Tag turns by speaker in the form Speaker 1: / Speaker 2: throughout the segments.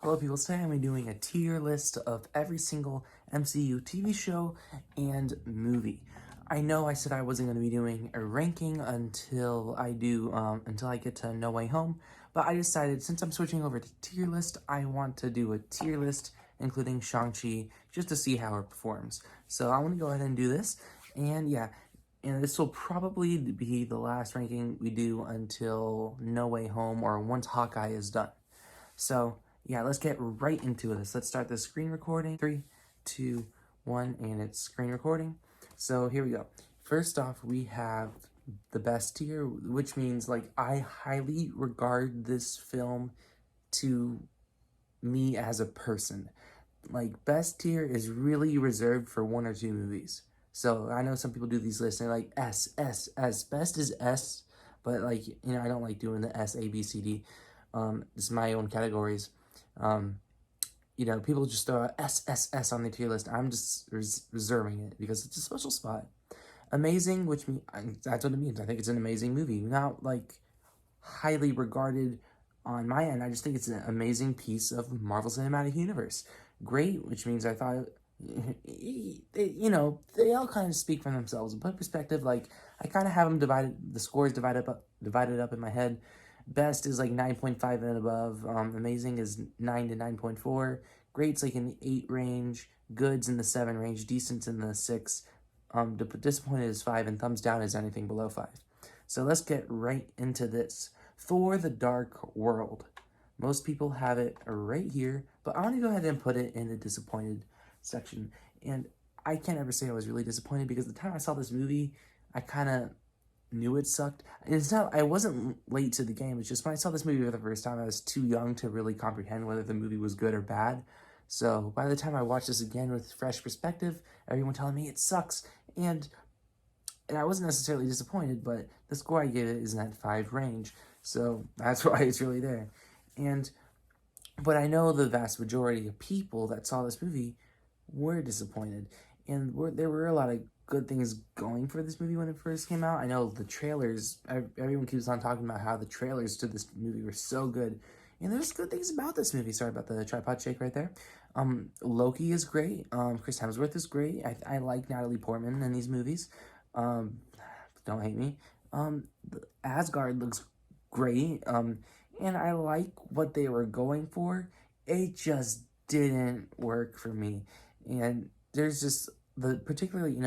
Speaker 1: Hello people, today I'm going to be doing a tier list of every single MCU TV show and movie. I know I said I wasn't going to be doing a ranking until I get to No Way Home, but I decided since I'm switching over to tier list, I want to do a tier list including Shang-Chi just to see how it performs. So I want to go ahead and do this, and yeah, and this will probably be the last ranking we do until No Way Home or once Hawkeye is done. So yeah, let's get right into this. Let's start the screen recording. 3, 2, 1, and it's screen recording. So here we go. First off, we have the best tier, which means like I highly regard this film to me as a person. Like best tier is really reserved for 1 or 2 movies. So I know some people do these lists and they're like S, S, S. Best is S, but like, I don't like doing the S, A, B, C, D. It's my own categories. People just throw S, S, S on the tier list. I'm just reserving it because it's a special spot. Amazing, which means that's what it means. I think it's an amazing movie. Not like highly regarded on my end. I just think it's an amazing piece of Marvel Cinematic Universe. Great, which means I thought, they all kind of speak for themselves. In perspective, like I kind of have them the scores divided up in my head. Best is like 9.5 and above. Amazing is 9 to 9.4. Great's like in the 8 range. Good's in the 7 range. Decent's in the 6. Disappointed is 5, and thumbs down is anything below 5. So let's get right into this. Thor: The Dark World. Most people have it right here, but I want to go ahead and put it in the disappointed section. And I can't ever say I was really disappointed because the time I saw this movie, I kind of knew it sucked. It's not, I wasn't late to the game. It's just when I saw this movie for the first time, I was too young to really comprehend whether the movie was good or bad. So by the time I watched this again with fresh perspective, everyone telling me it sucks. And I wasn't necessarily disappointed, but the score I gave it is in that 5 range. So that's why it's really there. But I know the vast majority of people that saw this movie were disappointed. And there were a lot of good things going for this movie when it first came out. I know the trailers, everyone keeps on talking about how the trailers to this movie were so good. And there's good things about this movie. Sorry about the tripod shake right there. Loki is great. Chris Hemsworth is great. I like Natalie Portman in these movies. Don't hate me. Asgard looks great. And I like what they were going for. It just didn't work for me. And there's just particularly,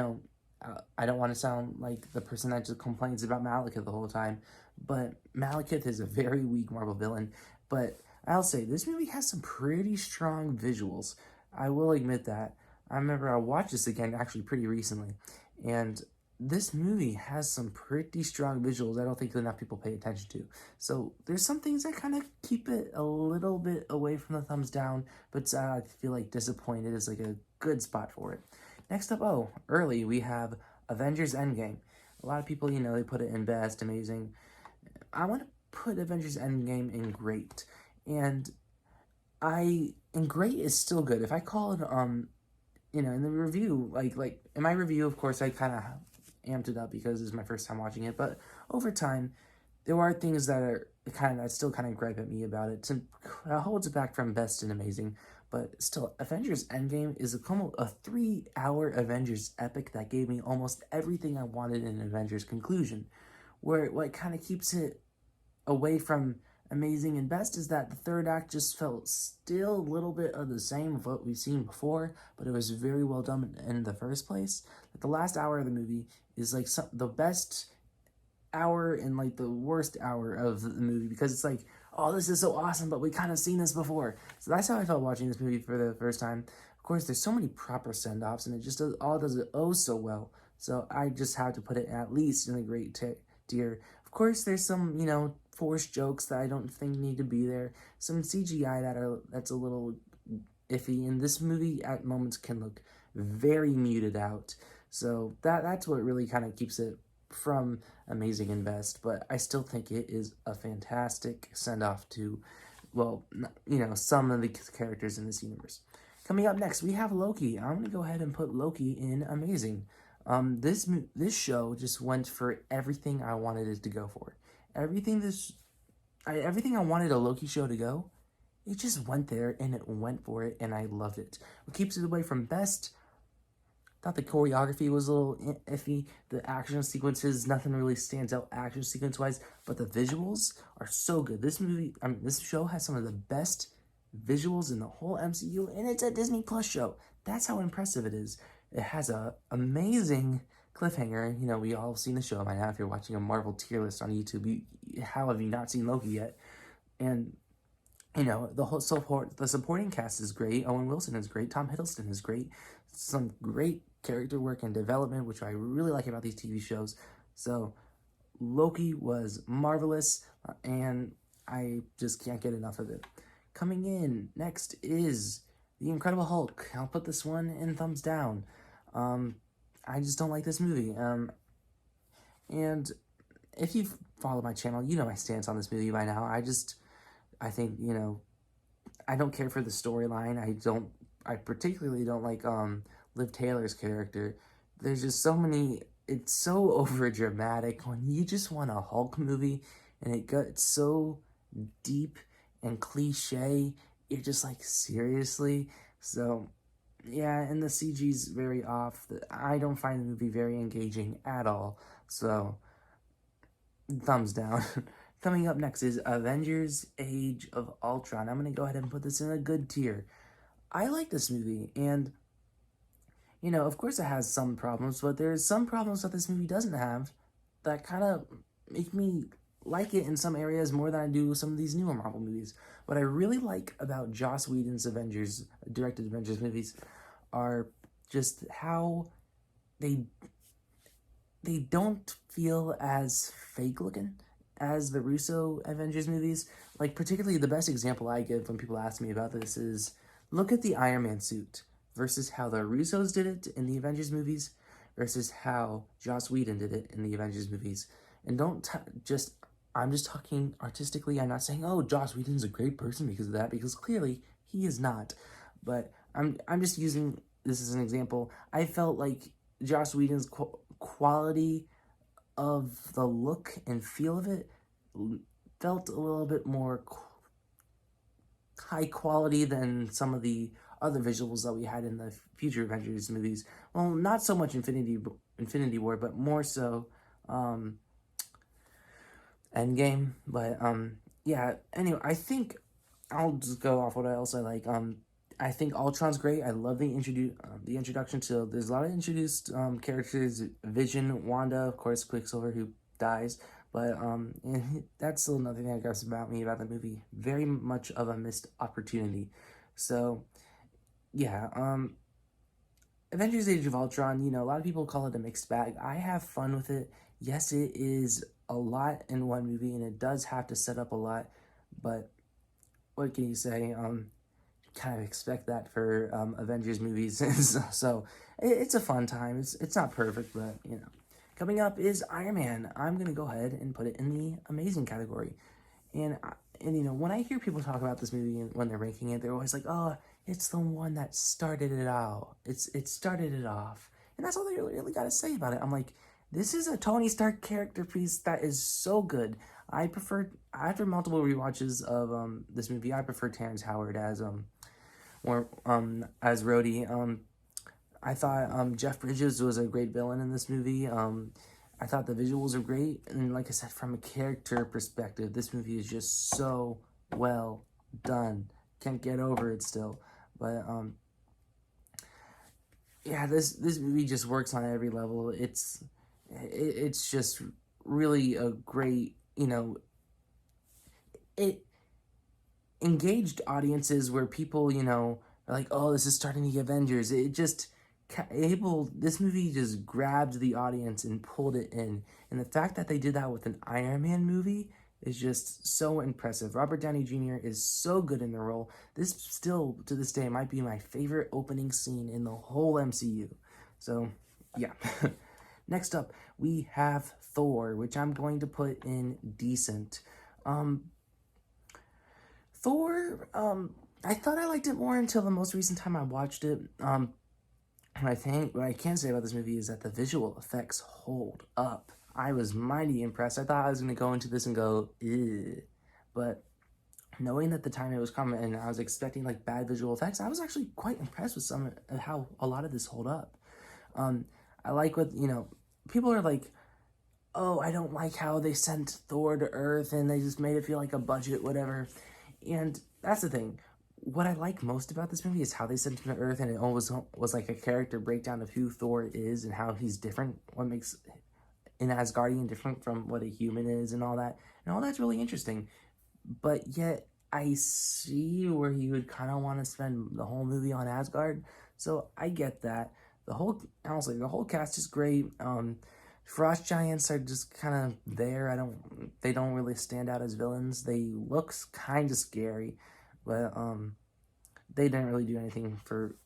Speaker 1: I don't want to sound like the person that just complains about Malekith the whole time, but Malekith is a very weak Marvel villain. But I'll say this movie has some pretty strong visuals. I will admit that. I remember I watched this again actually pretty recently, and this movie has some pretty strong visuals I don't think enough people pay attention to. So there's some things that kind of keep it a little bit away from the thumbs down, but I feel like disappointed is like a good spot for it. Next up, early, we have Avengers End Game. A lot of people, they put it in best, amazing. I want to put Avengers End Game in great. And great is still good. If I call it, in the review, like in my review, of course, I kind of amped it up because it's my first time watching it. But over time, there are things that still kind of gripe at me about it. It holds it back from best and amazing. But still, Avengers Endgame is a 3-hour Avengers epic that gave me almost everything I wanted in Avengers conclusion. Where what kind of keeps it away from amazing and best is that the third act just felt still a little bit of the same of what we've seen before, but it was very well done in the first place. Like the last hour of the movie is like the best hour and like the worst hour of the movie because it's like, oh, this is so awesome, but we kind of seen this before. So that's how I felt watching this movie for the first time. Of course, there's so many proper send-offs, and it just does it oh so well. So I just have to put it at least in a great tier. Of course, there's some, forced jokes that I don't think need to be there. Some CGI that's a little iffy, and this movie at moments can look very muted out. So that's what really kind of keeps it from amazing and best, but I still think it is a fantastic send-off to, some of the characters in this universe. Coming up next, we have Loki. I'm going to go ahead and put Loki in amazing. This show just went for everything I wanted it to go for. Everything I wanted a Loki show to go, it just went there and it went for it, and I loved it. What keeps it away from best? Thought the choreography was a little iffy. The action sequences, nothing really stands out action sequence wise, but the visuals are so good. This show has some of the best visuals in the whole MCU, and it's a Disney Plus show. That's how impressive it is. It has a amazing cliffhanger. You know, we all have seen the show by now. If you're watching a Marvel tier list on YouTube, how have you not seen Loki yet? And you know, the supporting cast is great. Owen Wilson is great. Tom Hiddleston is great. Some great character work and development, which I really like about these TV shows. So Loki was marvelous, and I just can't get enough of it. Coming in next is The Incredible Hulk. I'll put this one in thumbs down. I just don't like this movie. And if you've followed my channel, you know my stance on this movie by now. I think, you know, I don't care for the storyline. I particularly don't like Liv Taylor's character. There's just so many, it's so over dramatic when you just want a Hulk movie and it gets so deep and cliche. You're just like, seriously? So, yeah, and the CG's very off. I don't find the movie very engaging at all. So, thumbs down. Coming up next is Avengers Age of Ultron. I'm going to go ahead and put this in a good tier. I like this movie, and, you know, of course it has some problems, but there's some problems that this movie doesn't have that kind of make me like it in some areas more than I do some of these newer Marvel movies. What I really like about Joss Whedon's directed Avengers movies are just how they don't feel as fake looking as the Russo Avengers movies. Like, particularly the best example I give when people ask me about this is, look at the Iron Man suit versus how the Russos did it in the Avengers movies versus how Joss Whedon did it in the Avengers movies. And I'm just talking artistically. I'm not saying, oh, Joss Whedon's a great person because of that, because clearly he is not. But I'm just using this as an example. I felt like Joss Whedon's quality of the look and feel of it felt a little bit more high quality than some of the other visuals that we had in the future Avengers movies. Well, not so much Infinity War, but more so End Game. But yeah. Anyway, I think I'll just go off what else I like. I think Ultron's great. I love the introduction to. There's a lot of introduced characters: Vision, Wanda, of course, Quicksilver, who dies. But that's still another thing I guess about the movie. Very much of a missed opportunity. So yeah, Avengers Age of Ultron. You know, a lot of people call it a mixed bag. I have fun with it. Yes, it is a lot in one movie, and it does have to set up a lot. But what can you say? Kind of expect that for Avengers movies. So it's a fun time. It's not perfect, but you know. Coming up is Iron Man. I'm gonna go ahead and put it in the amazing category. And you know, when I hear people talk about this movie when they're ranking it, they're always like, "Oh, it's the one that started it out. It started it off." And that's all they really got to say about it. I'm like, this is a Tony Stark character piece that is so good. After multiple rewatches of this movie, I prefer Terrence Howard as Rhodey. I thought Jeff Bridges was a great villain in this movie. I thought the visuals are great, and like I said, from a character perspective, this movie is just so well done. Can't get over it still, but yeah, this movie just works on every level. It's just really a great, you know, it engaged audiences where people, you know, are like, oh, this is starting the Avengers. This movie just grabbed the audience and pulled it in. And the fact that they did that with an Iron Man movie is just so impressive. Robert Downey Jr. is so good in the role. This still, to this day, might be my favorite opening scene in the whole MCU. So, yeah. Next up, we have Thor, which I'm going to put in decent. Thor, I thought I liked it more until the most recent time I watched it. What I can say about this movie is that the visual effects hold up. I was mighty impressed. I thought I was going to go into this and go, ew. But knowing at the time it was coming and I was expecting like bad visual effects, I was actually quite impressed with some of how a lot of this hold up. I like what, people are like, oh, I don't like how they sent Thor to Earth and they just made it feel like a budget, whatever. And that's the thing. What I like most about this movie is how they sent him to Earth, and it always was like a character breakdown of who Thor is and how he's different, what makes an Asgardian different from what a human is, and all that. And all that's really interesting. But yet, I see where he would kind of want to spend the whole movie on Asgard. So I get that. Honestly, the whole cast is great. Frost giants are just kind of there. They don't really stand out as villains. They look kind of scary, but they didn't really do anything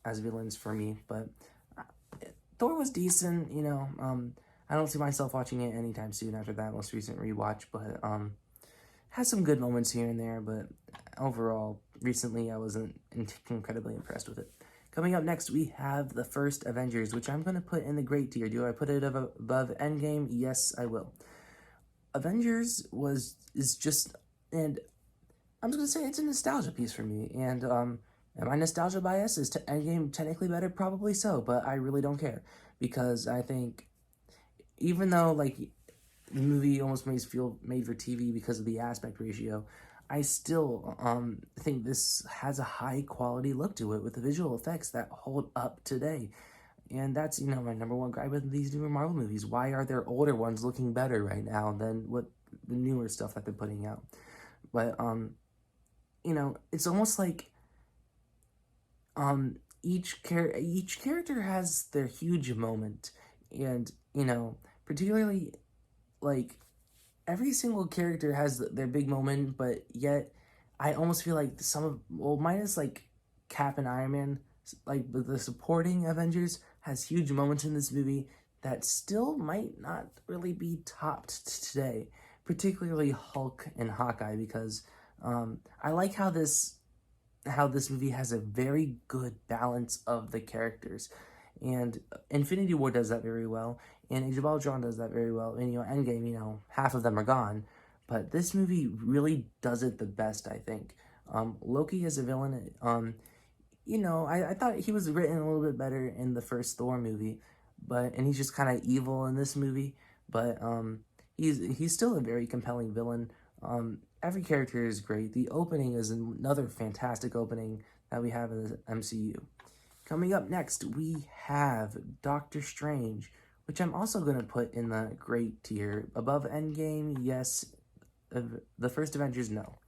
Speaker 1: as villains for me. But uh, Thor was decent, I don't see myself watching it anytime soon after that most recent rewatch, but has some good moments here and there. But overall, recently I wasn't incredibly impressed with it. Coming up next, we have the first Avengers, which I'm going to put in the great tier. Do I put it above Endgame? Yes, I will. Avengers is just, and I'm just going to say it's a nostalgia piece for me. And am I nostalgia bias? Is Endgame technically better? Probably so, but I really don't care. Because I think, even though, like, the movie almost makes feel made for TV because of the aspect ratio, I still think this has a high quality look to it with the visual effects that hold up today. And that's, my number one gripe with these newer Marvel movies. Why are their older ones looking better right now than what the newer stuff that they're putting out? But, it's almost like each character has their huge moment. And, particularly, like, every single character has their big moment, but yet I almost feel like minus like Cap and Iron Man, like the supporting Avengers has huge moments in this movie that still might not really be topped today, particularly Hulk and Hawkeye, because I like how this movie has a very good balance of the characters. And Infinity War does that very well, and Age of Ultron does that very well, and Endgame, half of them are gone, but this movie really does it the best, I think. Loki as a villain, I thought he was written a little bit better in the first Thor movie, and he's just kind of evil in this movie, but he's still a very compelling villain. Every character is great. The opening is another fantastic opening that we have in the MCU. Coming up next, we have Doctor Strange, which I'm also going to put in the great tier. Above Endgame, yes. The first Avengers, no.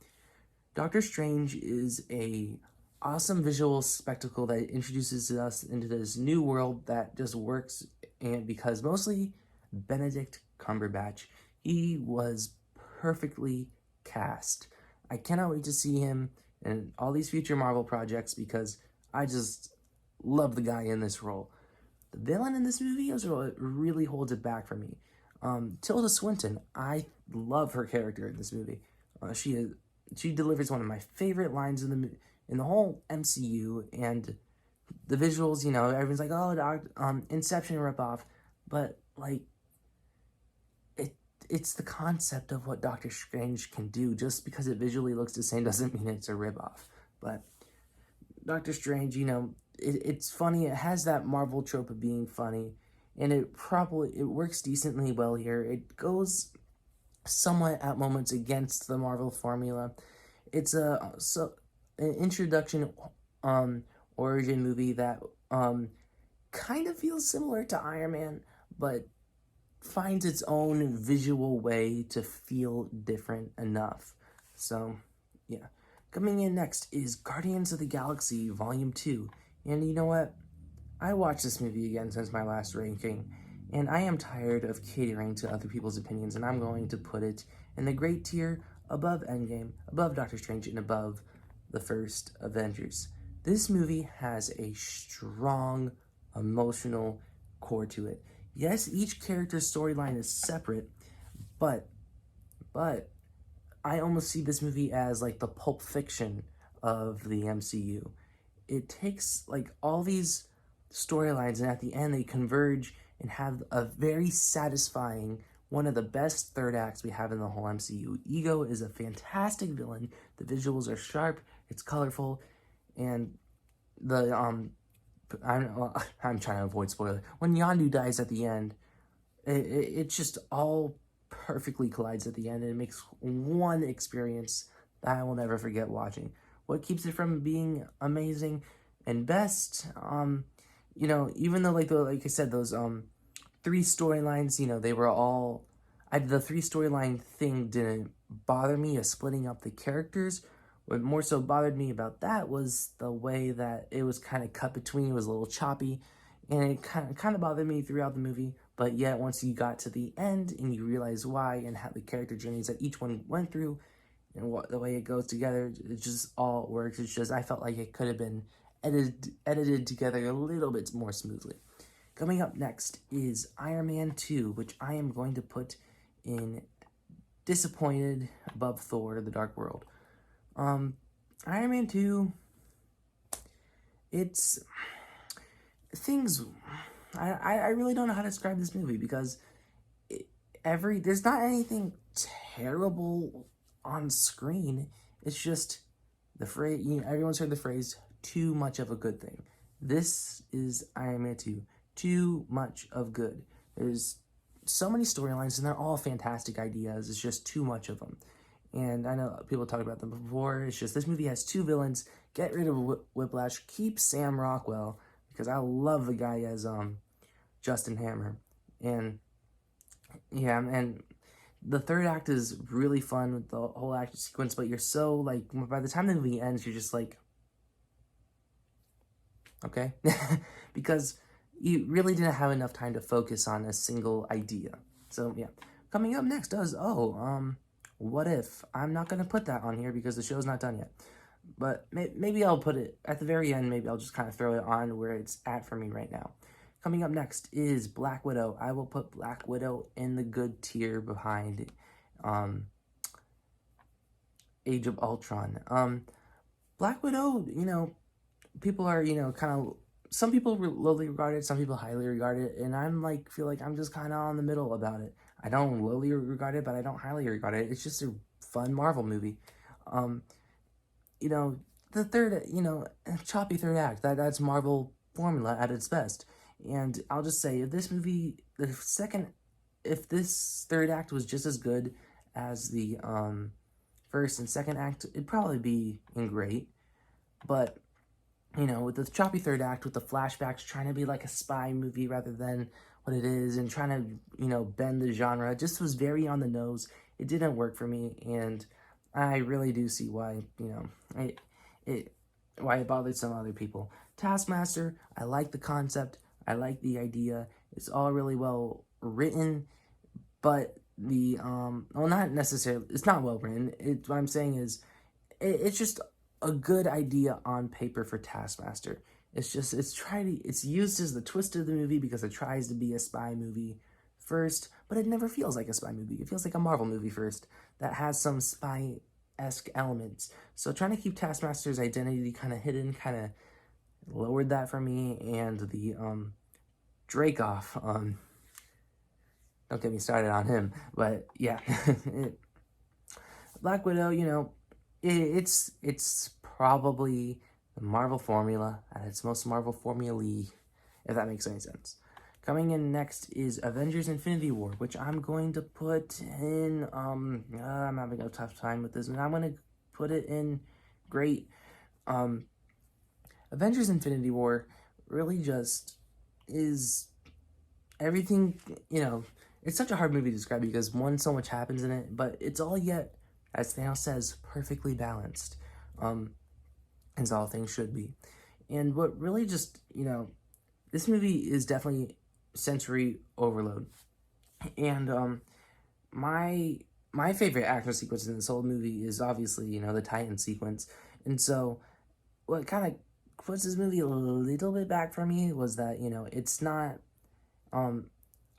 Speaker 1: Doctor Strange is a awesome visual spectacle that introduces us into this new world that just works, and because mostly Benedict Cumberbatch. He was perfectly cast. I cannot wait to see him in all these future Marvel projects because I just love the guy in this role. The villain in this movie is what really holds it back for me. Tilda Swinton, I love her character in this movie. She delivers one of my favorite lines in the whole MCU, and the visuals. Everyone's like, "Oh, Inception ripoff," but like, it's the concept of what Doctor Strange can do. Just because it visually looks the same doesn't mean it's a ripoff. But Doctor Strange, it's funny. It has that Marvel trope of being funny, and it works decently well here. It goes somewhat at moments against the Marvel formula. It's an introduction origin movie that kind of feels similar to Iron Man, but finds its own visual way to feel different enough. So, yeah. Coming in next is Guardians of the Galaxy Volume 2. And you know what? I watched this movie again since my last ranking, and I am tired of catering to other people's opinions, and I'm going to put it in the great tier above Endgame, above Doctor Strange, and above the first Avengers. This movie has a strong emotional core to it. Yes, each character's storyline is separate, but I almost see this movie as like the Pulp Fiction of the MCU. It takes like all these storylines, and at the end they converge and have a very satisfying one of the best third acts we have in the whole MCU. Ego is a fantastic villain. The visuals are sharp, it's colorful, and the I'm trying to avoid spoiler. When Yondu dies at the end, it just all perfectly collides at the end, and it makes one experience that I will never forget watching. What keeps it from being amazing and best? Even though like I said, those three storylines, they were all the three storyline thing didn't bother me as splitting up the characters. What more so bothered me about that was the way that it was kind of cut between. It was a little choppy, and it kind of bothered me throughout the movie. But yet, once you got to the end and you realize why and how the character journeys that each one went through and the way it goes together, it just all works. It's just, I felt like it could have been edited together a little bit more smoothly. Coming up next is Iron Man 2, which I am going to put in disappointed above Thor: The Dark World. Iron Man 2, it's things, I really don't know how to describe this movie, because there's not anything terrible on screen. It's just the phrase, everyone's heard the phrase, too much of a good thing. This is Iron Man 2, too much of good. There's so many storylines, and they're all fantastic ideas. It's just too much of them. And I know people talked about them before. It's just, this movie has two villains. Get rid of Whiplash. Keep Sam Rockwell, because I love the guy as Justin Hammer. And yeah, and the third act is really fun with the whole action sequence, but you're so, like, by the time the movie ends, you're just like, okay? Because you really didn't have enough time to focus on a single idea. So, yeah. Coming up next is, What If? I'm not going to put that on here because the show's not done yet. But maybe I'll put it at the very end. Maybe I'll just kind of throw it on where it's at for me right now. Coming up next is Black Widow. I will put Black Widow in the good tier behind Age of Ultron. Black Widow, people are, some people lowly regard it, some people highly regard it, and feel like I'm just kind of on the middle about it. I don't lowly regard it, but I don't highly regard it. It's just a fun Marvel movie. The third, choppy third act, that's Marvel formula at its best. And I'll just say, if this third act was just as good as the first and second act, it'd probably be great. But, with the choppy third act, with the flashbacks trying to be like a spy movie rather than what it is, and trying to, bend the genre, it just was very on the nose. It didn't work for me, and I really do see why, why it bothered some other people. Taskmaster, I like the concept, I like the idea, it's all really well written, but not necessarily, it's not well written. What I'm saying is, it's just a good idea on paper for Taskmaster. It's used as the twist of the movie because it tries to be a spy movie first, but it never feels like a spy movie. It feels like a Marvel movie first that has some spy-esque elements. So trying to keep Taskmaster's identity kind of hidden kind of lowered that for me. And the Dracoff, don't get me started on him, but yeah. Black Widow, it's probably the Marvel formula at its most Marvel formula-y, if that makes any sense. Coming in next is Avengers Infinity War, which I'm going to put in, I'm having a tough time with this, and I'm going to put it in great. Avengers Infinity War really just is everything, it's such a hard movie to describe because, one, so much happens in it, but it's all yet, as Thanos says, perfectly balanced, as all things should be. And what really just, this movie is definitely sensory overload. And my favorite action sequence in this whole movie is obviously, the Titan sequence. And so what kind of puts this movie a little bit back for me was that, it's not,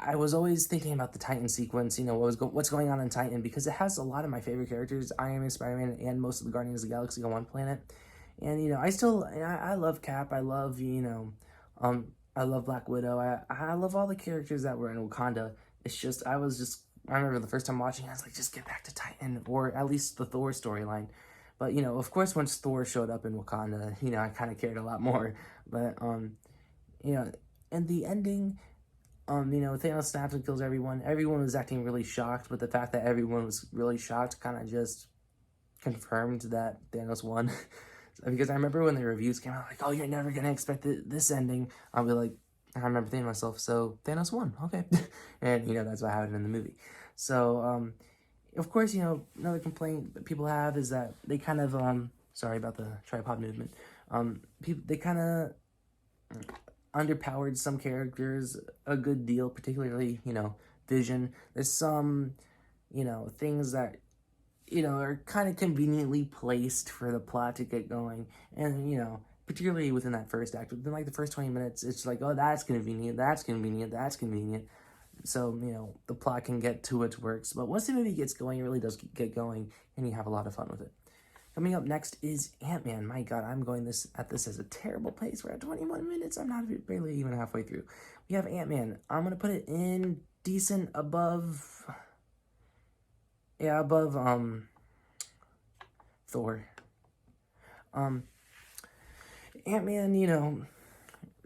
Speaker 1: I was always thinking about the Titan sequence, what's going on in Titan, because it has a lot of my favorite characters, Iron Man, Spider-Man, and most of the Guardians of the Galaxy on one planet. And, I love Cap, I love, I love Black Widow, I love all the characters that were in Wakanda. It's just, I was just I remember the first time watching, I was like, just get back to Titan, or at least the Thor storyline. But, you know, of course, once Thor showed up in Wakanda, you know, I kind of cared a lot more. But, you know, and the ending, you know, Thanos snaps and kills everyone. Everyone was acting really shocked, but the fact that everyone was really shocked kind of just confirmed that Thanos won. Because I remember when the reviews came out, like, oh, you're never going to expect this ending. I'll be like, I remember thinking to myself, so Thanos won, okay. And, you know, that's what happened in the movie. So, of course, you know, another complaint that people have is that they kind of, sorry about the tripod movement, they kind of underpowered some characters a good deal, particularly, you know, Vision. There's some, you know, things that, you know, are kind of conveniently placed for the plot to get going. And, you know, particularly within that first act, within like the first 20 minutes, it's like, oh, that's convenient, that's convenient, that's convenient. So, you know, the plot can get to its works. But once the movie gets going, it really does get going, and you have a lot of fun with it. Coming up next is Ant-Man. My God, I'm going at this as a terrible pace. We're at 21 minutes. I'm not barely even halfway through. We have Ant-Man. I'm going to put it in decent above... Yeah, above, Thor. Ant-Man, you know,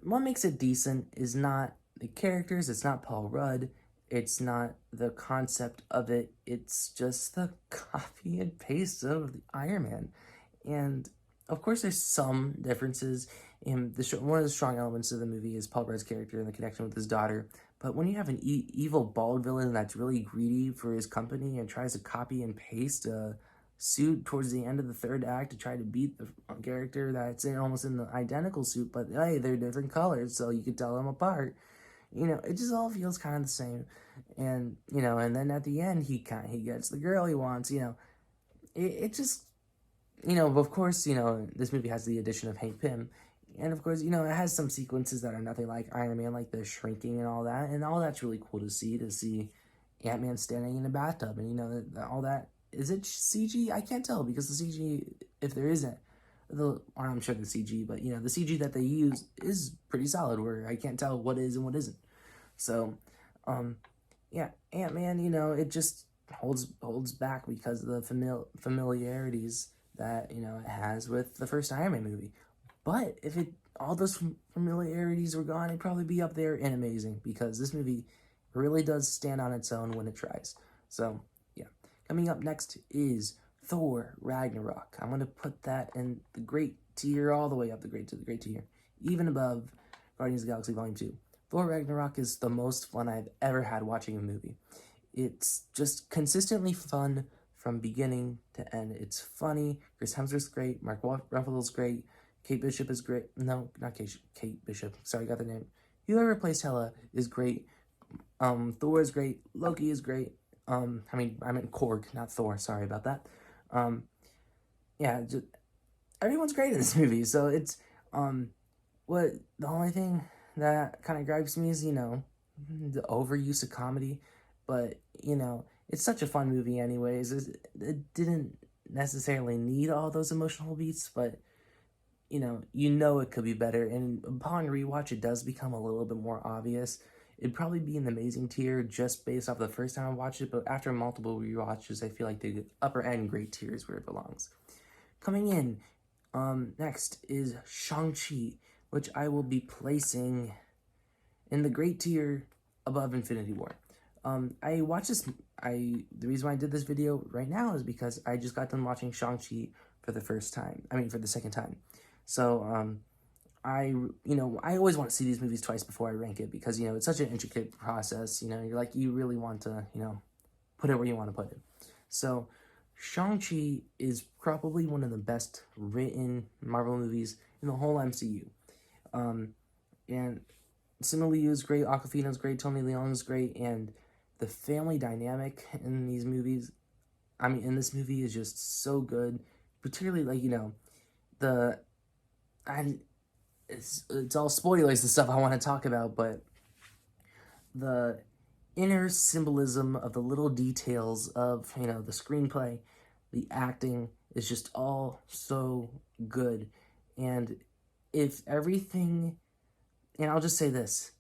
Speaker 1: what makes it decent is not the characters, it's not Paul Rudd, it's not the concept of it, it's just the copy and paste of the Iron Man. And, of course, there's some differences. In one of the strong elements of the movie is Paul Rudd's character and the connection with his daughter. But when you have an evil bald villain that's really greedy for his company and tries to copy and paste a suit towards the end of the third act to try to beat the character that's almost in the identical suit, but hey, they're different colors, so you could tell them apart. You know, it just all feels kind of the same. And, you know, and then at the end, he gets the girl he wants, you know. It just, you know, of course, you know, this movie has the addition of Hank Pym. And, of course, you know, it has some sequences that are nothing like Iron Man, like the shrinking and all that. And all that's really cool to see Ant-Man standing in a bathtub. And, you know, all that. Is it CG? I can't tell, because the CG, if there isn't, I'm sure the CG, but, you know, the CG that they use is pretty solid, where I can't tell what is and what isn't. So, yeah, Ant-Man, you know, it just holds back because of the familiarities that, you know, it has with the first Iron Man movie. But if all those familiarities were gone, it'd probably be up there and amazing, because this movie really does stand on its own when it tries. So, yeah. Coming up next is Thor Ragnarok. I'm going to put that in the great tier, all the way up to the great tier, even above Guardians of the Galaxy Volume 2. Thor Ragnarok is the most fun I've ever had watching a movie. It's just consistently fun from beginning to end. It's funny. Chris Hemsworth's great. Mark Ruffalo's great. Kate Bishop is great. No, not Kate Bishop. Sorry, got the name. Whoever plays Hela is great. Thor is great. Loki is great. I meant Korg, not Thor. Sorry about that. Yeah, just, everyone's great in this movie. So it's, the only thing that kind of gripes me is, you know, the overuse of comedy. But, you know, it's such a fun movie anyways. It didn't necessarily need all those emotional beats, but, you know it could be better. And upon rewatch, it does become a little bit more obvious. It'd probably be an amazing tier just based off the first time I watched it, but after multiple rewatches, I feel like the upper end great tier is where it belongs. Coming in, next is Shang-Chi, which I will be placing in the great tier above Infinity War. I watched this, the reason why I did this video right now is because I just got done watching Shang-Chi for the second time. So, I always want to see these movies twice before I rank it, because, you know, it's such an intricate process. You know, you really want to, you know, put it where you want to put it. So, Shang-Chi is probably one of the best written Marvel movies in the whole MCU. And Simu Liu is great, Awkwafina's great, Tony Leung is great, and the family dynamic in this movie is just so good. Particularly, like, you know, it's all spoilers and stuff I want to talk about, but the inner symbolism of the little details of, you know, the screenplay, the acting is just all so good. And I'll just say this,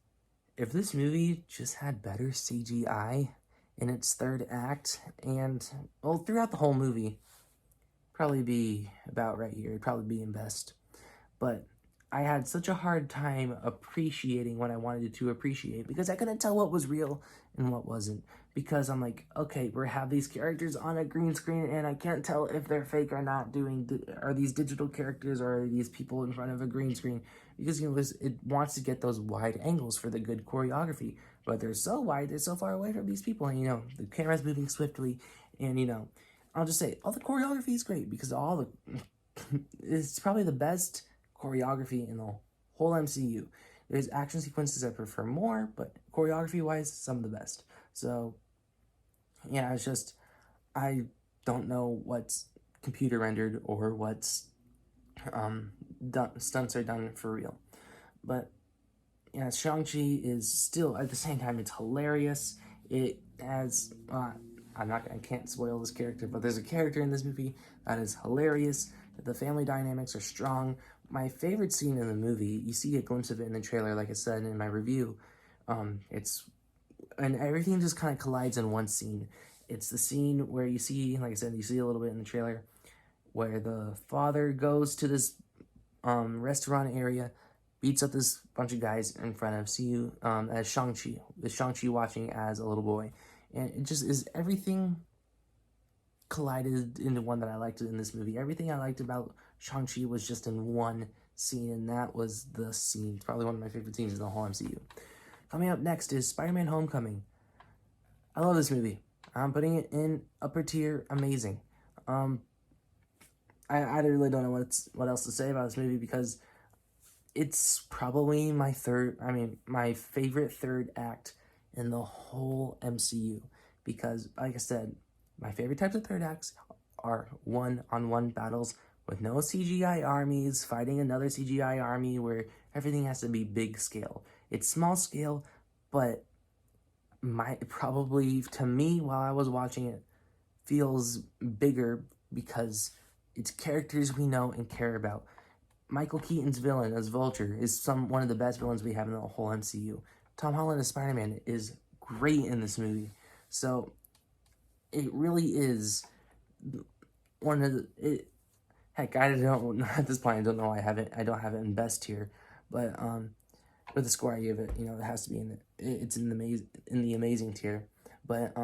Speaker 1: if this movie just had better CGI in its third act, and, well, throughout the whole movie, probably be about right here. It'd probably be in best. But I had such a hard time appreciating what I wanted to appreciate because I couldn't tell what was real and what wasn't. Because I'm like, okay, we have these characters on a green screen and I can't tell if they're fake or not. Are these digital characters or are these people in front of a green screen? Because, you know, it wants to get those wide angles for the good choreography. But they're so wide, they're so far away from these people. And, you know, the camera's moving swiftly. And, you know, I'll just say, all the choreography is great because all the... it's probably the best choreography in the whole MCU. There's action sequences I prefer more, but choreography-wise, some of the best. So, yeah, it's just, I don't know what's computer rendered or what's stunts are done for real. But, yeah, Shang-Chi is still, at the same time, it's hilarious. It has, I can't spoil this character, but there's a character in this movie that is hilarious. The family dynamics are strong. My favorite scene in the movie, you see a glimpse of it in the trailer, like I said in my review. And everything just kind of collides in one scene. It's the scene where you see, like I said, you see a little bit in the trailer, where the father goes to this restaurant area, beats up this bunch of guys in front of as Shang-Chi, with Shang-Chi watching as a little boy. And it just is everything collided into one that I liked in this movie. Everything I liked about Shang-Chi was just in one scene, and that was the scene. It's probably one of my favorite scenes in the whole MCU. Coming up next is Spider-Man Homecoming. I love this movie. I'm putting it in upper tier, amazing. I really don't know what else to say about this movie because it's probably my favorite third act in the whole MCU. Because, like I said, my favorite types of third acts are one-on-one battles with no CGI armies fighting another CGI army where everything has to be big scale. It's small scale, but probably to me while I was watching it feels bigger because it's characters we know and care about. Michael Keaton's villain as Vulture is one of the best villains we have in the whole MCU. Tom Holland as Spider-Man is great in this movie. So it really is one of the... Heck, I don't know at this point. I don't know why I don't have it in best tier, but with the score I give it, you know, it has to be it's in the amazing tier. But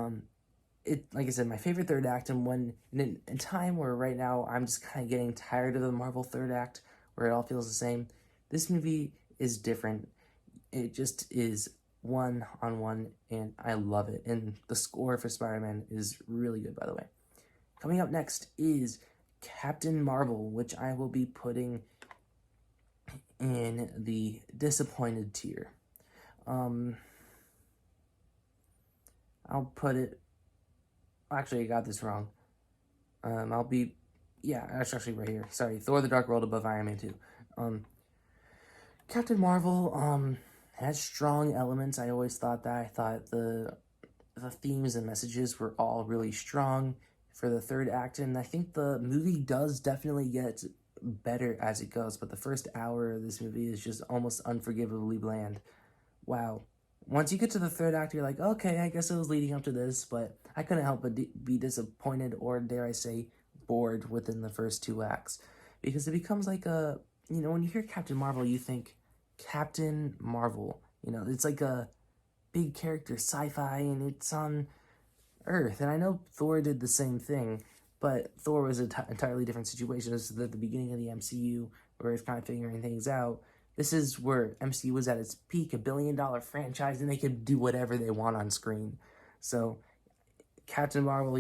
Speaker 1: it, like I said, my favorite third act, and when in a time where right now I'm just kind of getting tired of the Marvel third act, where it all feels the same. This movie is different. It just is one-on-one, and I love it. And the score for Spider-Man is really good, by the way. Coming up next is Captain Marvel, which I will be putting in the disappointed tier. I'll put it... Actually, I got this wrong. That's actually right here. Sorry, Thor: The Dark World above Iron Man 2. Captain Marvel has strong elements. I always thought that. I thought the themes and messages were all really strong for the third act, and I think the movie does definitely get better as it goes, but the first hour of this movie is just almost unforgivably bland. Wow. Once you get to the third act, you're like, okay, I guess it was leading up to this, but I couldn't help but be disappointed, or dare I say, bored within the first two acts. Because it becomes like when you hear Captain Marvel, you think Captain Marvel. You know, it's like a big character, sci-fi, and it's on Earth. And I know Thor did the same thing, but Thor was an entirely different situation. This is at the beginning of the MCU, where it's kind of figuring things out. This is where MCU was at its peak, $1 billion franchise, and they could do whatever they want on screen. So, Captain Marvel,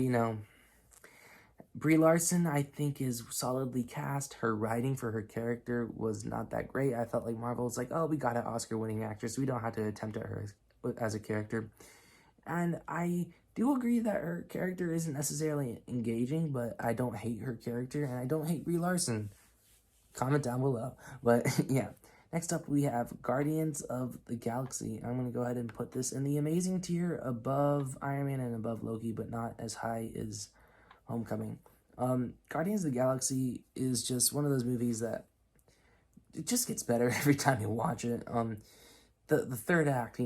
Speaker 1: Brie Larson, I think, is solidly cast. Her writing for her character was not that great. I felt like Marvel was like, oh, we got an Oscar-winning actress. We don't have to attempt at her as a character. And I do agree that her character isn't necessarily engaging, but I don't hate her character, and I don't hate Brie Larson. Comment down below. But, yeah. Next up, we have Guardians of the Galaxy. I'm going to go ahead and put this in the amazing tier above Iron Man and above Loki, but not as high as Homecoming. Guardians of the Galaxy is just one of those movies that it just gets better every time you watch it. The third act,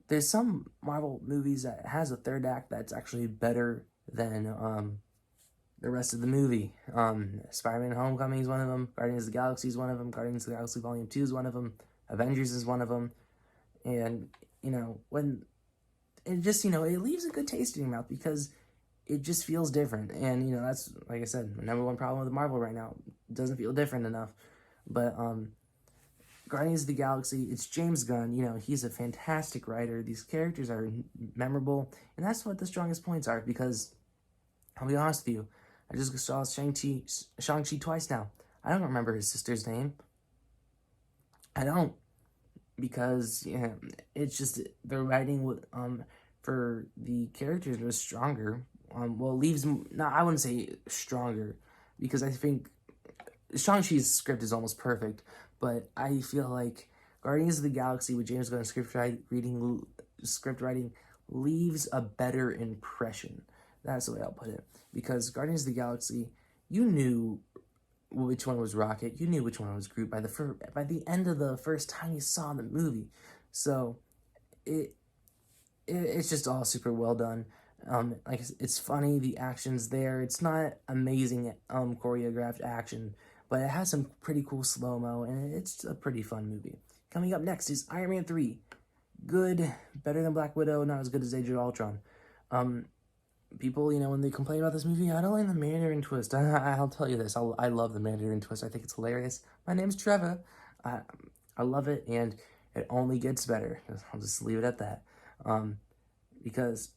Speaker 1: there's some Marvel movies that has a third act that's actually better than the rest of the movie. Spider-Man Homecoming is one of them. Guardians of the Galaxy is one of them. Guardians of the Galaxy Volume 2 is one of them. Avengers is one of them. And, when it just, it leaves a good taste in your mouth because it just feels different. And, that's, like I said, my number one problem with Marvel right now. It doesn't feel different enough. But, Guardians of the Galaxy, it's James Gunn. He's a fantastic writer. These characters are memorable. And that's what the strongest points are because, I'll be honest with you, I just saw Shang-Chi twice now. I don't remember his sister's name. I don't. Because, it's just, the writing for the characters was stronger. Leaves, I wouldn't say stronger, because I think Shang-Chi's script is almost perfect, but I feel like Guardians of the Galaxy with James Gunn's script writing leaves a better impression. That's the way I'll put it. Because Guardians of the Galaxy, you knew which one was Rocket, you knew which one was Groot by the end of the first time you saw the movie. So it's just all super well done. Like it's funny, the action's there. It's not amazing choreographed action, but it has some pretty cool slow-mo, and it's a pretty fun movie. Coming up next is Iron Man 3. Good, better than Black Widow, not as good as Age of Ultron. People, when they complain about this movie, I don't like the Mandarin twist. I'll tell you this, I love the Mandarin twist. I think it's hilarious. My name's Trevor. I love it, and it only gets better. I'll just leave it at that. Because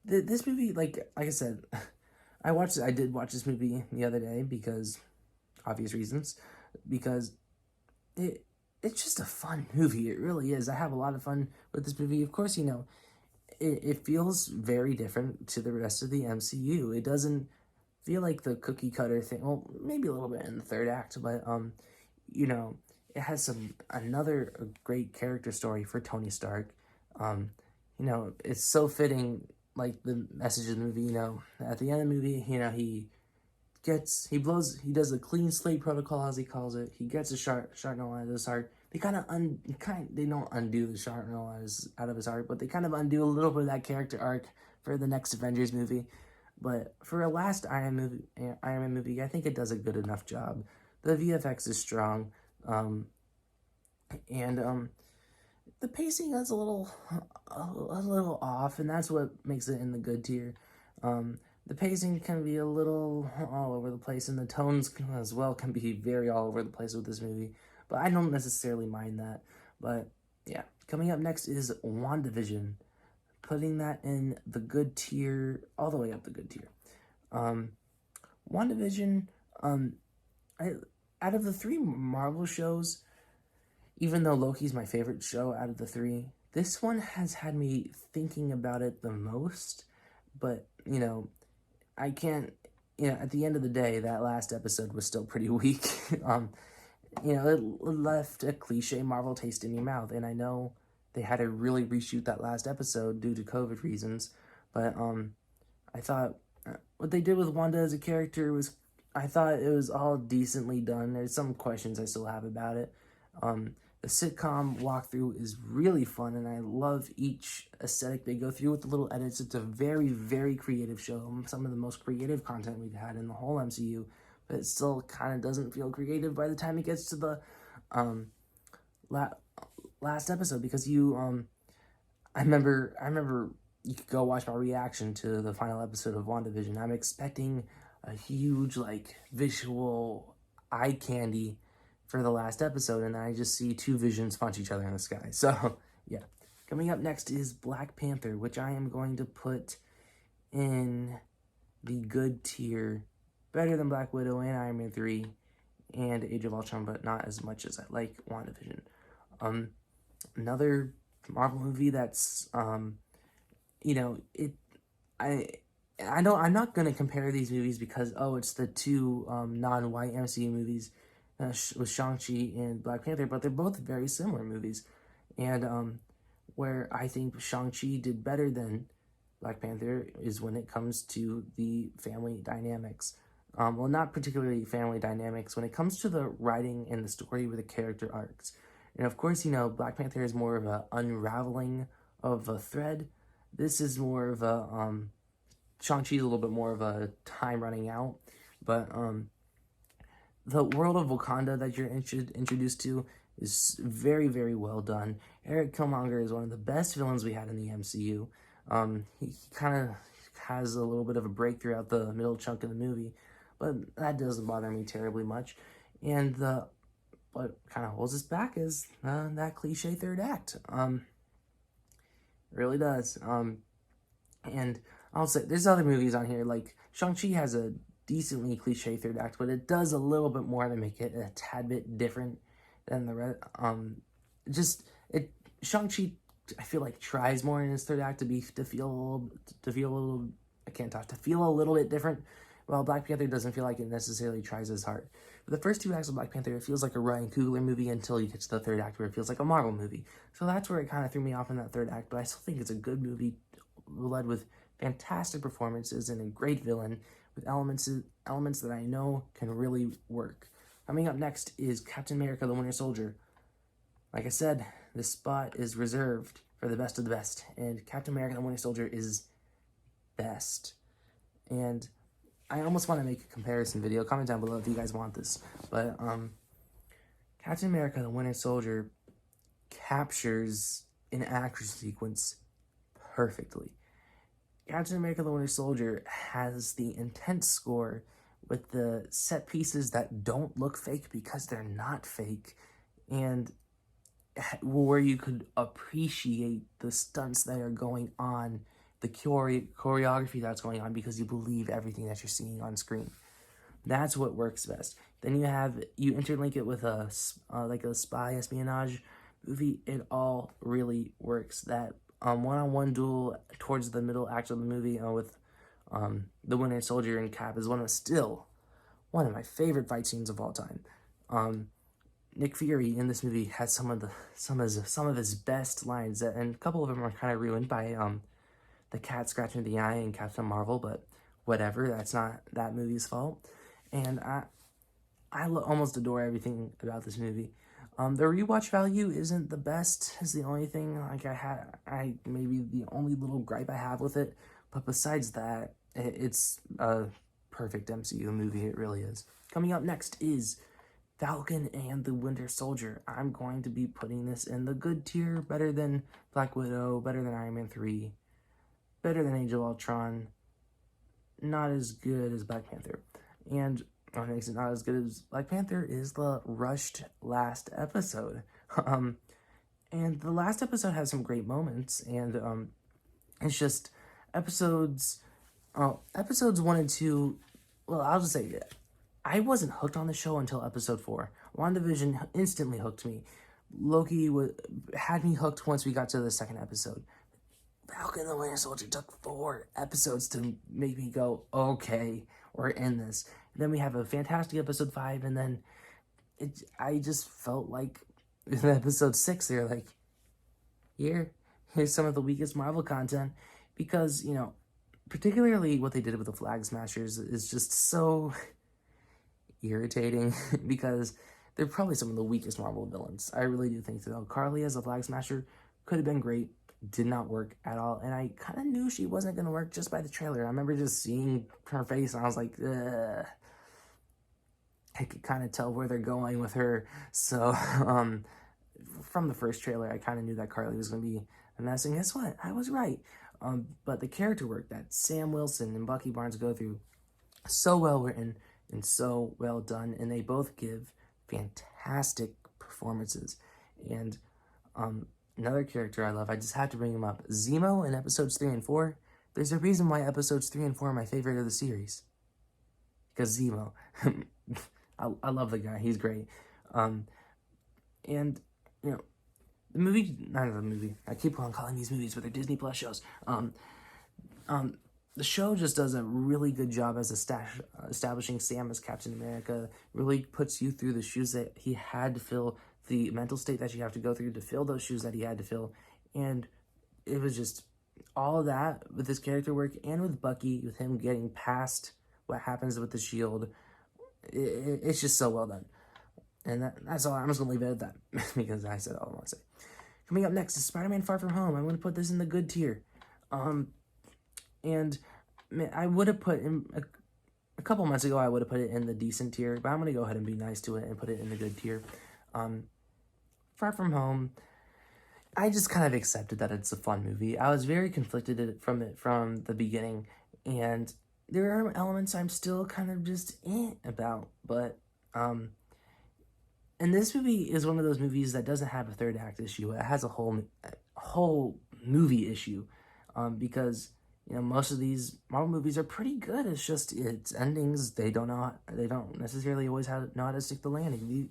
Speaker 1: this movie, like I said, I did watch this movie the other day because, obvious reasons, because it's just a fun movie. It really is. I have a lot of fun with this movie. Of course, it feels very different to the rest of the MCU. It doesn't feel like the cookie cutter thing. Well, maybe a little bit in the third act, but it has another great character story for Tony Stark. It's so fitting, like the message of the movie. At the end of the movie, he does a clean slate protocol, as he calls it. He gets a shrapnel out of his heart. They they don't undo the shrapnel out of his heart, but they kind of undo a little bit of that character arc for the next Avengers movie. But for a last Iron Man movie, I think it does a good enough job. The VFX is strong, and the pacing is a little off, and that's what makes it in the good tier. The pacing can be a little all over the place, and the tones as well can be very all over the place with this movie. But I don't necessarily mind that. But yeah, coming up next is WandaVision, putting that in the good tier, all the way up the good tier. WandaVision, out of the 3 Marvel shows, even though Loki's my favorite show out of the 3, this one has had me thinking about it the most. But, I can't, at the end of the day, that last episode was still pretty weak. It left a cliche Marvel taste in your mouth. And I know they had to really reshoot that last episode due to COVID reasons. But I thought what they did with Wanda as a character I thought it was all decently done. There's some questions I still have about it. The sitcom walkthrough is really fun, and I love each aesthetic they go through with the little edits. It's a very, very creative show. Some of the most creative content we've had in the whole MCU, but it still kind of doesn't feel creative by the time it gets to the last episode, because I remember you could go watch my reaction to the final episode of WandaVision. I'm expecting a huge, visual eye candy for the last episode, and I just see 2 visions punch each other in the sky. So, yeah. Coming up next is Black Panther, which I am going to put in the good tier. Better than Black Widow and Iron Man 3 and Age of Ultron, but not as much as I like WandaVision. Another Marvel movie that's, I'm not going to compare these movies because, it's the 2 non-white MCU movies with Shang-Chi and Black Panther, but they're both very similar movies. And where I think Shang-Chi did better than Black Panther is when it comes to the family dynamics. Not particularly family dynamics, when it comes to the writing and the story with the character arcs. And of course, Black Panther is more of a unraveling of a thread. This is more of a, Shang-Chi is a little bit more of a time running out. But, the world of Wakanda that you're introduced to is very, very well done. Eric Killmonger is one of the best villains we had in the MCU. He kind of has a little bit of a break throughout the middle chunk of the movie, but that doesn't bother me terribly much. And what kind of holds us back is that cliche third act. It really does. And I'll say there's other movies on here, like Shang-Chi has a decently cliche third act, but it does a little bit more to make it a tad bit different than the rest. Shang-Chi, I feel like, tries more in his third act to feel a little bit different, while Black Panther doesn't feel like it necessarily tries as hard. For the first two acts of Black Panther, it feels like a Ryan Coogler movie until you get to the third act where it feels like a Marvel movie. So that's where it kind of threw me off in that third act, but I still think it's a good movie, led with fantastic performances and a great villain with elements that I know can really work. Coming up next is Captain America: The Winter Soldier. Like I said, this spot is reserved for the best of the best, and Captain America: The Winter Soldier is best. And I almost want to make a comparison video. Comment down below if you guys want this. But Captain America: The Winter Soldier captures an action sequence perfectly. Captain America: The Winter Soldier has the intense score with the set pieces that don't look fake because they're not fake, and where you could appreciate the stunts that are going on, the choreography that's going on, because you believe everything that you're seeing on screen. That's what works best. Then you interlink it with a spy espionage movie. It all really works. That one-on-one duel towards the middle act of the movie with the Winter Soldier and Cap is still one of my favorite fight scenes of all time. Nick Fury in this movie has some of his best lines, and a couple of them are kind of ruined by the cat scratching the eye in Captain Marvel, but whatever, that's not that movie's fault. And I almost adore everything about this movie. The rewatch value isn't the best, is the only thing, maybe the only little gripe I have with it, but besides that, it's a perfect MCU movie, it really is. Coming up next is Falcon and the Winter Soldier. I'm going to be putting this in the good tier, better than Black Widow, better than Iron Man 3, better than Age of Ultron, not as good as Black Panther. And what makes it not as good as Black Panther is the rushed last episode. And the last episode has some great moments, and it's just episodes 1 and 2, well, I'll just say, I wasn't hooked on the show until episode 4. WandaVision instantly hooked me. Loki had me hooked once we got to the second episode. Falcon and the Winter Soldier took 4 episodes to make me go, okay, we're in this. And then we have a fantastic episode 5, and then I just felt like in episode 6, they're like, here's some of the weakest Marvel content, because, particularly what they did with the Flag Smashers is just so irritating, because they're probably some of the weakest Marvel villains. I really do think so. Carly as a Flag Smasher could have been great, did not work at all, and I kind of knew she wasn't going to work just by the trailer. I remember just seeing her face, and I was like, ugh. I could kind of tell where they're going with her, so from the first trailer, I kind of knew that Carly was going to be a mess, and guess what? I was right. But the character work that Sam Wilson and Bucky Barnes go through, so well written and so well done, and they both give fantastic performances. And another character I love, I just had to bring him up, Zemo in episodes 3 and 4. There's a reason why episodes 3 and 4 are my favorite of the series, because Zemo. I love the guy, he's great. And the movie, not the movie, I keep on calling these movies, but they're Disney Plus shows. The show just does a really good job as establishing Sam as Captain America, really puts you through the shoes that he had to fill, the mental state that you have to go through to fill those shoes that he had to fill. And it was just all of that with his character work, and with Bucky, with him getting past what happens with the shield. It's just so well done. And that's all. I'm just going to leave it at that because I said all I want to say. Coming up next is Spider-Man Far From Home. I'm going to put this in the good tier. And man, I would have put in a couple months ago, I would have put it in the decent tier, but I'm going to go ahead and be nice to it and put it in the good tier. Far From Home, I just kind of accepted that it's a fun movie. I was very conflicted from the beginning, and there are elements I'm still kind of just about, but and this movie is one of those movies that doesn't have a third act issue. It has a whole movie issue, because most of these Marvel movies are pretty good. It's just its endings. They don't necessarily always know how to stick the landing.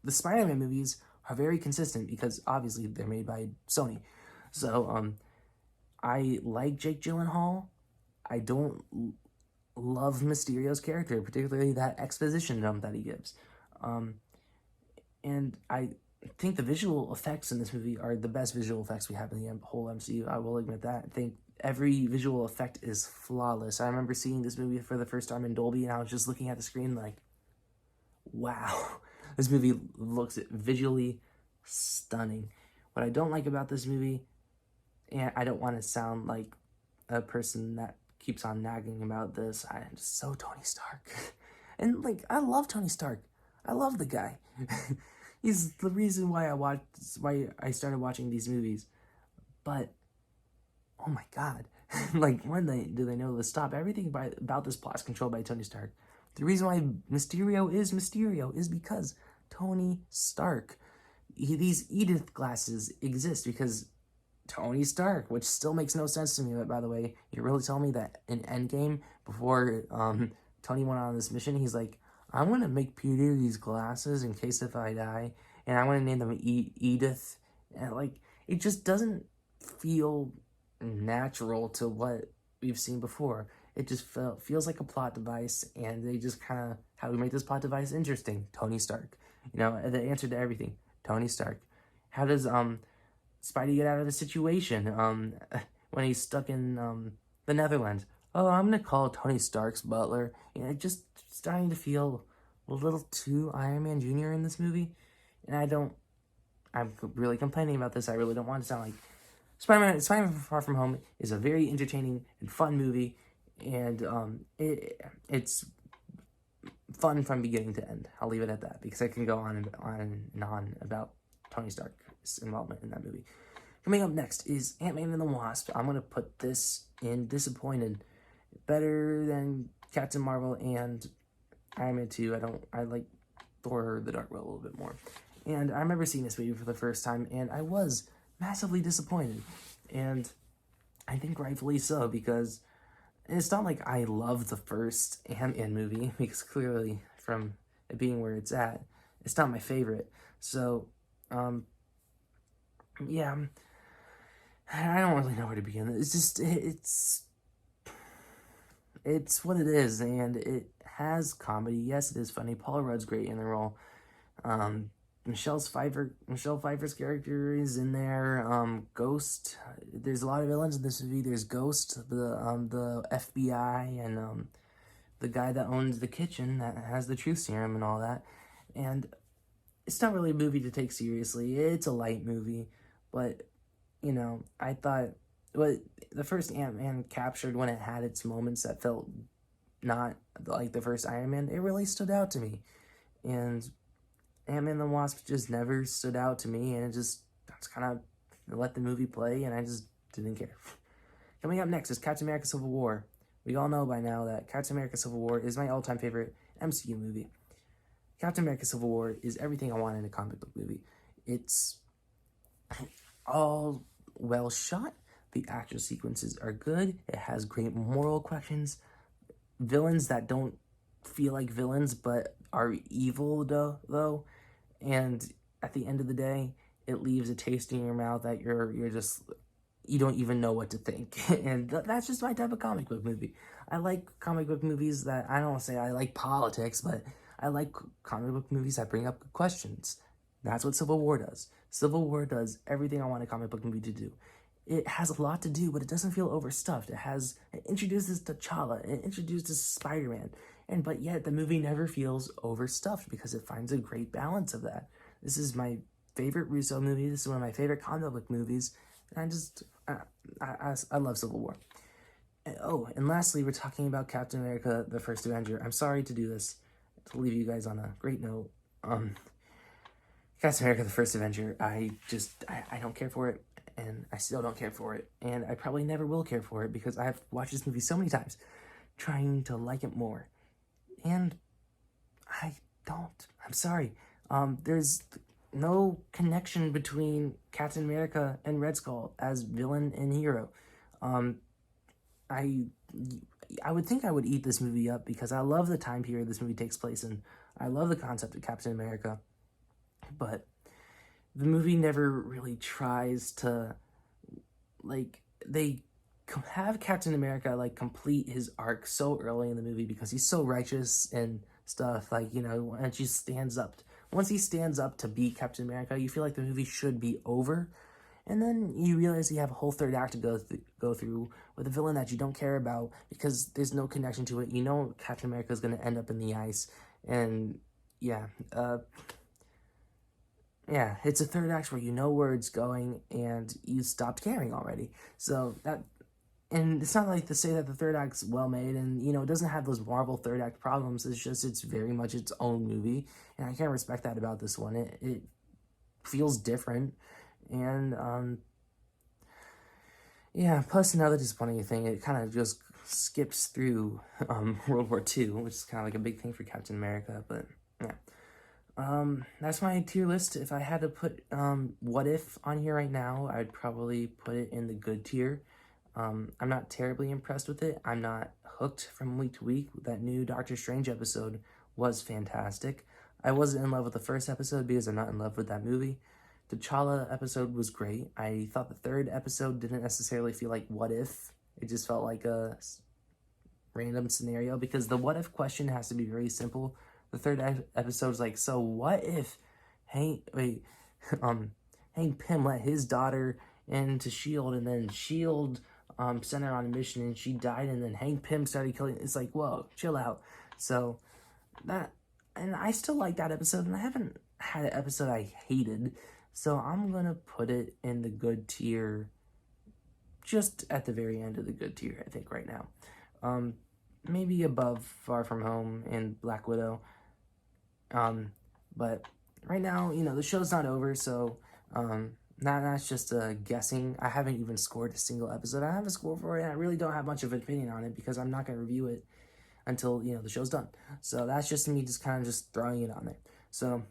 Speaker 1: The Spider-Man movies are very consistent because obviously they're made by Sony. So I like Jake Gyllenhaal. I don't love Mysterio's character, particularly that exposition dump that he gives. And I think the visual effects in this movie are the best visual effects we have in the whole MCU. I will admit that. I think every visual effect is flawless. I remember seeing this movie for the first time in Dolby, and I was just looking at the screen like, wow, this movie looks visually stunning. What I don't like about this movie, and I don't want to sound like a person that keeps on nagging about this, I'm just so Tony Stark. And I love Tony Stark. I love the guy. He's the reason why I started watching these movies. But oh my god, when do they know to stop? Everything about this plot is controlled by Tony Stark. The reason why Mysterio is because Tony Stark. These Edith glasses exist because Tony Stark, which still makes no sense to me. By the way, you're really telling me that in End Game, before Tony went on this mission, he's like, I'm going to make Peter these glasses in case if I die, and I'm going to name them Edith. And it just doesn't feel natural to what we've seen before. It just feels like a plot device, and they just kind of, how do we make this plot device interesting? Tony Stark. The answer to everything, Tony Stark. How does Spidey get out of the situation when he's stuck in the Netherlands? Oh, I'm going to call Tony Stark's butler. Just starting to feel a little too Iron Man Jr. in this movie. And I'm really complaining about this. I really don't want to sound like Spider-Man Far From Home is a very entertaining and fun movie. And it's fun from beginning to end. I'll leave it at that because I can go on and on about Tony Stark's involvement in that movie. Coming up next is Ant-Man and the Wasp. I'm going to put this in disappointed. Better than Captain Marvel and Iron Man 2. I like Thor the Dark World a little bit more. And I remember seeing this movie for the first time, and I was massively disappointed. And I think rightfully so, because it's not like I love the first Ant-Man movie, because clearly from it being where it's at, it's not my favorite. So, yeah, I don't really know where to begin. It's just, it's what it is, and it has comedy. Yes, it is funny. Paul Rudd's great in the role. Michelle Pfeiffer's character is in there. Ghost. There's a lot of villains in this movie. There's Ghost, the FBI, and the guy that owns the kitchen that has the truth serum and all that. And it's not really a movie to take seriously. It's a light movie, but I thought what the first Ant-Man captured when it had its moments that felt not like the first Iron Man. It really stood out to me, and Ant-Man and the Wasp just never stood out to me, and I just kind of let the movie play, and I just didn't care. Coming up next is Captain America Civil War. We all know by now that Captain America Civil War is my all-time favorite MCU movie. Captain America Civil War is everything I want in a comic book movie. It's all well shot. The action sequences are good. It has great moral questions. Villains that don't feel like villains but are evil though. And at the end of the day, it leaves a taste in your mouth that you don't even know what to think. And that's just my type of comic book movie. I like comic book movies that, I don't want to say I like politics, but I like comic book movies that bring up good questions. That's what Civil War does. Civil War does everything I want a comic book movie to do. It has a lot to do, but it doesn't feel overstuffed. It introduces T'Challa. It introduces Spider-Man. But yet the movie never feels overstuffed because it finds a great balance of that. This is my favorite Russo movie. This is one of my favorite comic book movies. And I love Civil War. And lastly, we're talking about Captain America, the First Avenger. I'm sorry to do this, to leave you guys on a great note. Captain America, the First Avenger, I don't care for it, and I still don't care for it, and I probably never will care for it because I've watched this movie so many times, trying to like it more, and I don't. I'm sorry. There's no connection between Captain America and Red Skull as villain and hero. I would think I would eat this movie up because I love the time period this movie takes place in. I love the concept of Captain America, but the movie never really tries to, like, they have Captain America, like, complete his arc so early in the movie because he's so righteous and stuff, like, you know, and she stands up. Once he stands up to be Captain America, you feel like the movie should be over. And then you realize you have a whole third act to go through with a villain that you don't care about because there's no connection to it. You know Captain America is going to end up in the ice. And, yeah. It's a third act where you know where it's going and you stopped caring already. So that... And it's not like to say that the third act's well made and, you know, it doesn't have those Marvel third act problems. It's just, it's very much its own movie. And I can't respect that about this one. It feels different. And, plus another disappointing thing, it kind of just skips through, World War II, which is kind of like a big thing for Captain America, but, yeah. That's my tier list. If I had to put, What If on here right now, I'd probably put it in the good tier. I'm not terribly impressed with it. I'm not hooked from week to week. That new Doctor Strange episode was fantastic. I wasn't in love with the first episode because I'm not in love with that movie. The T'Challa episode was great. I thought the third episode didn't necessarily feel like what if. It just felt like a random scenario because the what if question has to be very simple. The third episode is like, so what if Hank Pym let his daughter into S.H.I.E.L.D. and then S.H.I.E.L.D. Sent her on a mission and she died and then Hank Pym started killing. It's like, whoa, chill out. So that, and I still like that episode and I haven't had an episode I hated. So I'm going to put it in the good tier, just at the very end of the good tier, I think, right now. Maybe above Far From Home and Black Widow. But right now, you know, the show's not over, so that's just guessing. I haven't even scored a single episode. I have a score for it, and I really don't have much of an opinion on it because I'm not going to review it until, you know, the show's done. So that's just me just kind of just throwing it on there. So...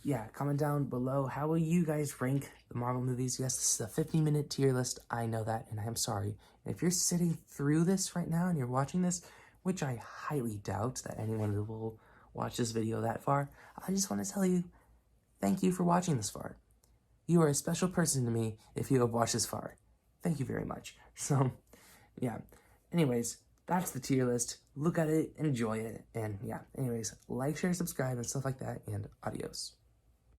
Speaker 1: yeah, comment down below. How will you guys rank the Marvel movies? Yes, this is a 50-minute tier list. I know that, and I'm sorry. And if you're sitting through this right now and you're watching this, which I highly doubt that anyone will watch this video that far, I just want to tell you, thank you for watching this far. You are a special person to me if you have watched this far. Thank you very much. So, yeah. Anyways, that's the tier list. Look at it, enjoy it, and yeah. Anyways, like, share, subscribe, and stuff like that, and adios.